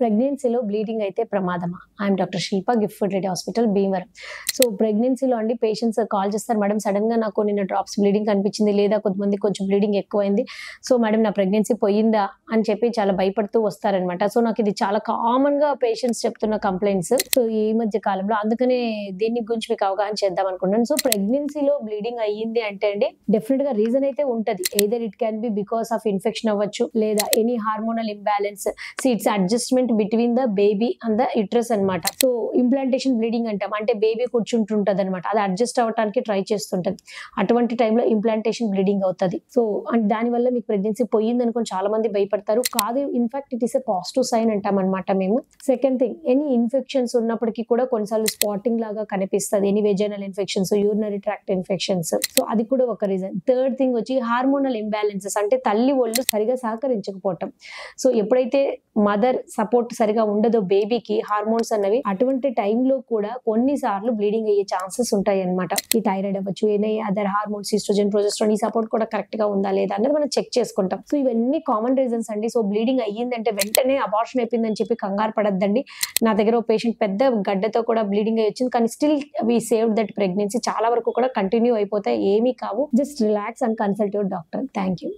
ప్రెగ్నెన్సీలో బ్లీడింగ్ అయితే ప్రమాదమా? ఐఎమ్ డాక్టర్ శిల్ప, గిఫ్ట్ ఫుడ్ రెడ్డి హాస్పిటల్, భీమవరం. సో, ప్రెగ్నెన్సీలో అండి పేషెంట్స్ కాల్ చేస్తారు, మేడం సడెన్‌గా నాకు నిన్న డ్రాప్స్ బ్లీడింగ్ కనిపించింది, లేదా కొంతమందికి కొంచెం బ్లీడింగ్ ఎక్కువైంది. సో, మేడం నా ప్రెగ్నెన్సీ పోయిందా అని చెప్పి చాలా భయపడుతూ వస్తారనమాట. సో, నాకు ఇది చాలా కామన్‌గా పేషెంట్స్ చెప్తున్న కంప్లెయింట్స్. సో, ఈ మధ్య కాలంలో అందుకనే దీని గురించి మీకు అవగాహన చేద్దాం అనుకున్నాను. సో, ప్రెగ్నెన్సీలో బ్లీడింగ్ అయ్యింది అంటే అండి డెఫినిట్‌గా రీజన్ అయితే ఉంటది. Either it can be because of infection అవ్వచ్చు, లేదా any hormonal imbalance. It's adjustment between the baby and the uterus అన్నమాట. సో, ఇంప్లాంటేషన్ బ్లీడింగ్ అంటాం. అంటే బేబీ కూర్చుంటుంటది అనమాట. అది అడ్జస్ట్ అవ్వడానికి ట్రై చేస్తుంటది. అటువంటి టైంలో ఇంప్లాంటేషన్ బ్లీడింగ్ అవుతది. సో, అండ్ దానివల్ల మీకు ప్రెగ్నెన్సీ పోయింది అనుకుని చాలా మంది భయపడతారు. కాదు, in fact it is a positive sign అంటాం అనమాట మేము. సెకండ్ థింగ్, ఎనీ ఇన్ఫెక్షన్స్ ఉన్నప్పటికీ కూడా కొన్నిసార్లు స్పాటింగ్ లాగా కనిపిస్తుంది. Any vaginal infections, urinary tract infections. So, అది కూడా ఒక రీజన్. థర్డ్ థింగ్ వచ్చి హార్మోనల్ ఇంబ్యాలెన్సెస్, అంటే తల్లి ఒళ్ళు సరిగా సహకరించకపోవటం. సో, ఎప్పుడైతే మదర్ సపోర్ట్ సరిగా ఉండదో బేబీకి, హార్మోన్స్ అన్నవి అటువంటి టైంలో కూడా కొన్నిసార్లు బ్లీడింగ్ అయ్యే ఛాన్సెస్ ఉంటాయి అన్నమాట. ఈ థైరాయిడ్ అవ్వచ్చు, any other hormones, oestrogen, progesterone, ఈ సపోర్ట్ కూడా కరెక్ట్ గా ఉందా లేదా అనేది మనం చెక్ చేసుకుంటాం. సో, ఇవన్నీ కామన్ రీజన్స్ అండి. సో, బ్లీడింగ్ అయ్యిందంటే వెంటనే అబార్షన్ అయిపోయిందని చెప్పి కంగారు పడద్దండి. నా దగ్గర ఒక పేషెంట్ పెద్ద గడ్డతో కూడా బ్లీడింగ్ అయ్యి వచ్చింది, కానీ still we saved that pregnancy. చాలా వరకు కూడా కంటిన్యూ అయిపోతాయి, ఏమీ కావు. Just relax and consult your doctor. Thank you.